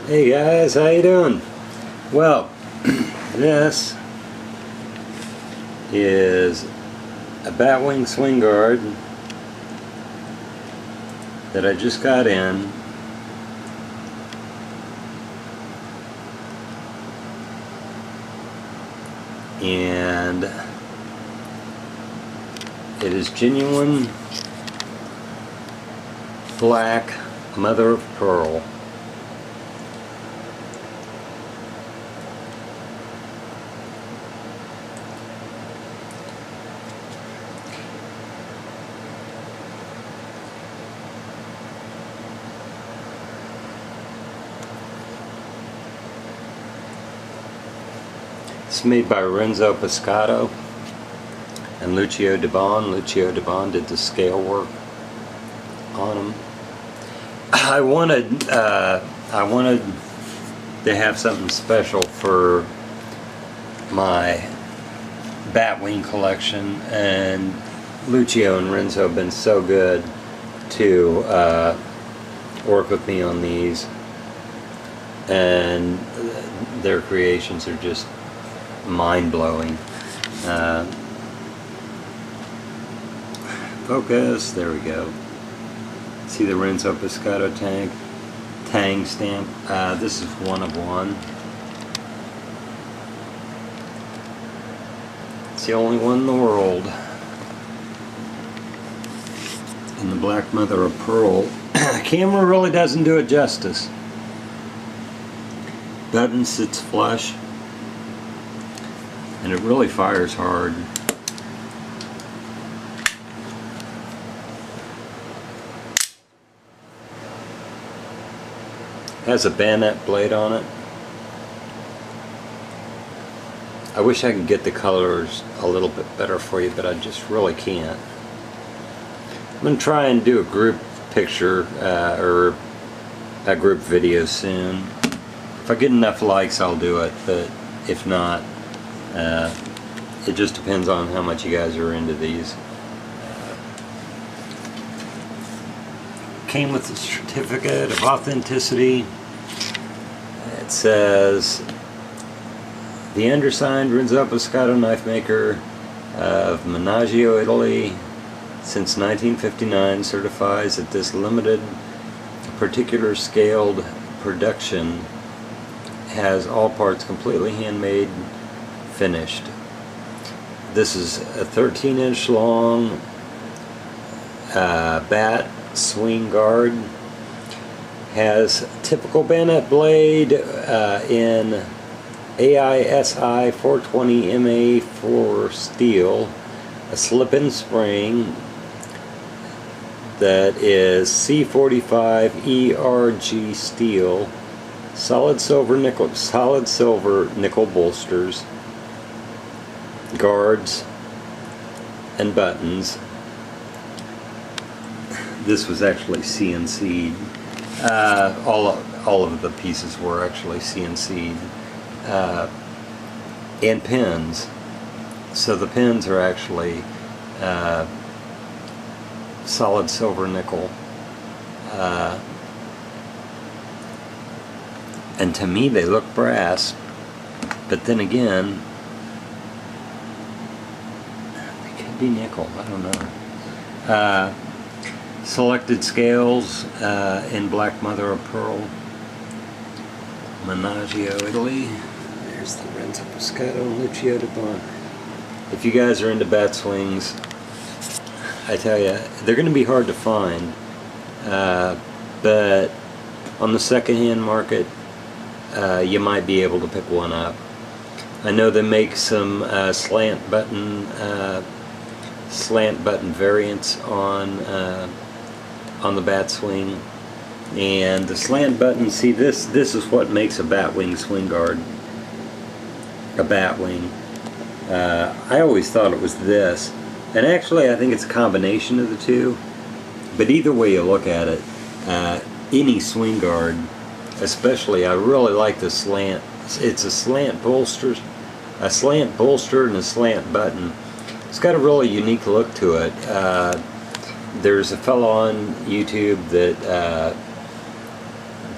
Hey guys, how you doing? Well, this is a Batwing Swinguard that I just got in. And it is genuine black mother of pearl. It's made by Renzo Poscotto and Lucio Lucio did the scale work on them. I wanted to have something special for my Batwing collection, and Lucio and Renzo have been so good to work with me on these, and their creations are just mind-blowing. Focus, there we go. See the Renzo Poscotto Tang Stamp. This is 1 of 1. It's the only one in the world. And the black mother of pearl. Camera really doesn't do it justice. Button sits flush, and it really fires hard. Has a bayonet blade on it. I wish I could get the colors a little bit better for you, but I just really can't. I'm going to try and do a group picture or a group video soon. If I get enough likes, I'll do it, but if not, it just depends on how much you guys are into these. Came with a certificate of authenticity. It says, the undersigned Renzo Poscotto knife maker of Maniago, Italy, since 1959, certifies that this limited, particular scaled production has all parts completely handmade, finished. This is a 13-inch long Batwing Swinguard. Has typical bayonet blade in AISI 420 MA4 steel, a slip-in spring that is C45 ERG steel, solid silver nickel bolsters, guards, and buttons. This was actually CNC'd. All of the pieces were actually CNC'd. And pins. So the pins are actually solid silver nickel. And to me they look brass, but then again, they could be nickel, I don't know. Selected scales in black mother of pearl. Maniago, Italy. There's the Renzo Poscotto and Lucio Dubon. If you guys are into Batswings, I tell you, they're going to be hard to find, but on the secondhand market, you might be able to pick one up. I know they make some slant button variants on the Batswing, and the slant button. See, this is what makes a Batwing Swinguard a Batwing. I always thought it was this, and actually I think it's a combination of the two. But either way you look at it, any Swinguard, especially, I really like the slant. It's a slant bolster and a slant button. It's got a really unique look to it. There's a fellow on YouTube that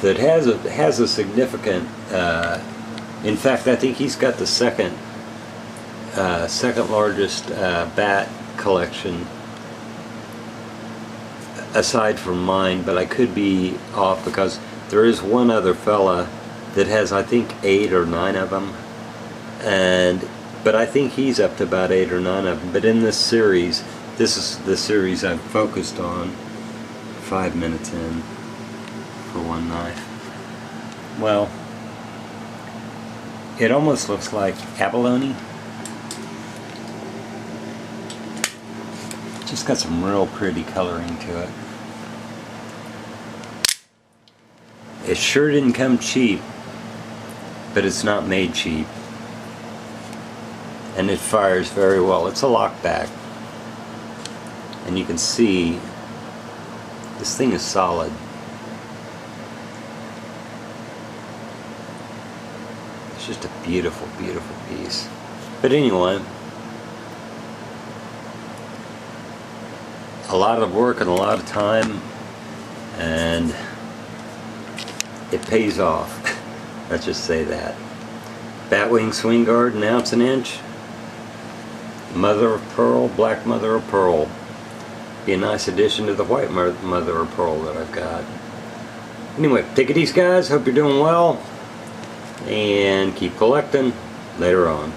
that has a significant. In fact, I think he's got the second largest bat collection aside from mine, but I could be off because there is one other fella that has, I think, 8 or 9 of them, but I think he's up to about 8 or 9 of them. But in this series, this is the series I've focused on. 5 minutes in for one knife. Well, it almost looks like abalone. Just got some real pretty coloring to it. It sure didn't come cheap, but it's not made cheap. And it fires very well. It's a lockback. And you can see this thing is solid. It's just a beautiful, beautiful piece. But anyway, a lot of work and a lot of time, and it pays off. Let's just say that. Batwing Swinguard, 1 ounce an inch. Mother of pearl, black mother of pearl. Be a nice addition to the white mother of pearl that I've got. Anyway, take it easy, guys. Hope you're doing well, and keep collecting. Later on.